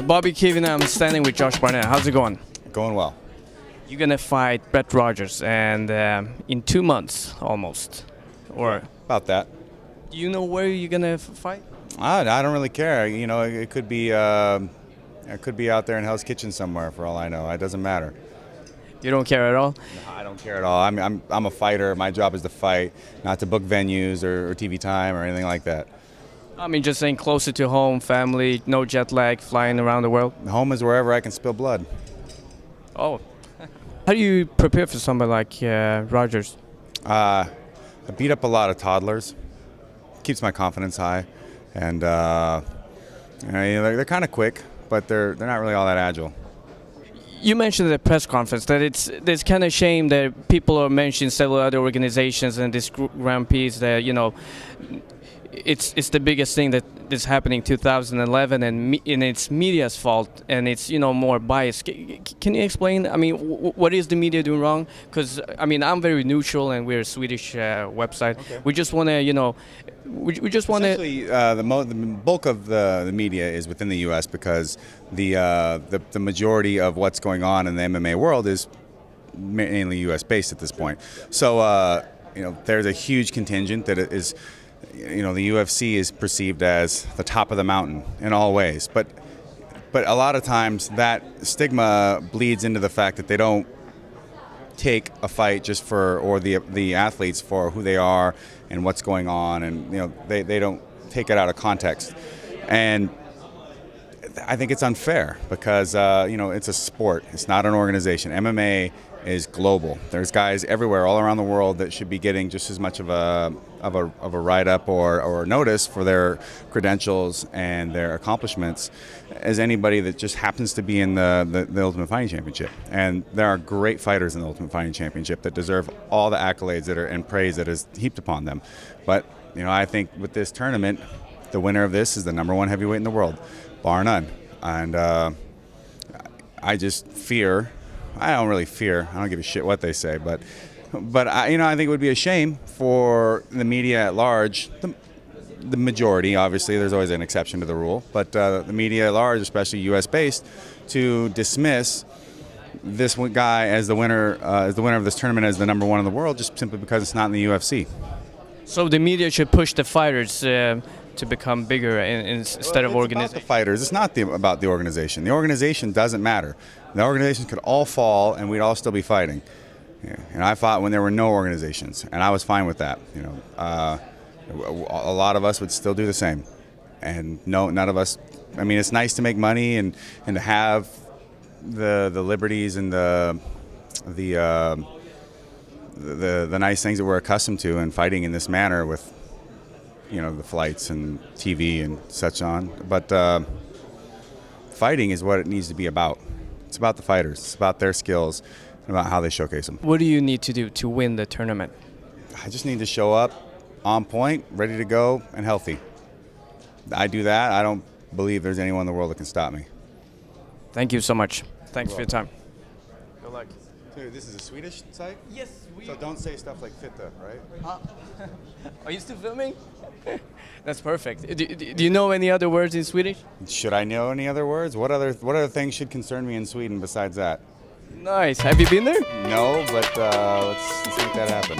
Bobby Kevin, I'm standing with Josh Barnett. How's it going? Going well. You're gonna fight Brett Rogers, and in 2 months almost, or About that. do you know where you're gonna fight? I don't really care. You know, it could be out there in Hell's Kitchen somewhere for all I know. It doesn't matter. You don't care at all? No, I don't care at all. I'm a fighter. My job is to fight, not to book venues or TV time or anything like that. I mean, just saying closer to home, family, no jet lag, flying around the world. Home is wherever I can spill blood. Oh. How do you prepare for somebody like Rogers? I beat up a lot of toddlers. Keeps my confidence high, and you know, they're kind of quick, but they're not really all that agile. You mentioned at the press conference that it's kind of shame that people are mentioning several other organizations and this Grand Prix that, you know, it's the biggest thing that is happening 2011, and it's media's fault, and it's, you know, more biased. Can you explain? I mean, what is the media doing wrong? Because I mean, I'm very neutral, and we're a Swedish website. Okay. We just want to, you know, we just want to. Essentially, the bulk of the media is within the U.S. because the majority of what's going on in the MMA world is mainly U.S. based at this point. So you know, there's a huge contingent that is. You know, the UFC is perceived as the top of the mountain in all ways, but a lot of times that stigma bleeds into the fact that they don't take a fight just for, or the athletes for who they are and what's going on, and you know, they don't take it out of context. And I think it's unfair because you know, it's a sport, it's not an organization. MMA is global. There's guys everywhere, all around the world, that should be getting just as much of a write-up or notice for their credentials and their accomplishments as anybody that just happens to be in the Ultimate Fighting Championship. And there are great fighters in the Ultimate Fighting Championship that deserve all the accolades that are and praise that is heaped upon them. But you know, I think with this tournament, the winner of this is the #1 heavyweight in the world, bar none. And I just fear. I don't really fear. I don't give a shit what they say, but you know, I think it would be a shame for the media at large, the majority. Obviously, there's always an exception to the rule, but the media at large, especially U.S. based, to dismiss this guy as the winner of this tournament as the #1 in the world, just simply because it's not in the UFC. So the media should push the fighters to become bigger instead of organization. It's about the fighters. It's not about the organization. The organization doesn't matter. The organizations could all fall, and we'd all still be fighting. Yeah. And I fought when there were no organizations, and I was fine with that. You know, a lot of us would still do the same, and no, none of us. I mean, it's nice to make money and to have the liberties and the nice things that we're accustomed to, and fighting in this manner with, you know, the flights and TV and such on. But fighting is what it needs to be about. It's about the fighters. It's about their skills and about how they showcase them. What do you need to do to win the tournament? I just need to show up on point, ready to go, and healthy. I do that. I don't believe there's anyone in the world that can stop me. Thank you so much. Thanks for your time. Good luck. So this is a Swedish site? Yes. So don't say stuff like fitta, right? Are you still filming? That's perfect. Do you know any other words in Swedish? Should I know any other words? What other things should concern me in Sweden besides that? Nice. Have you been there? No, but let's make that happen.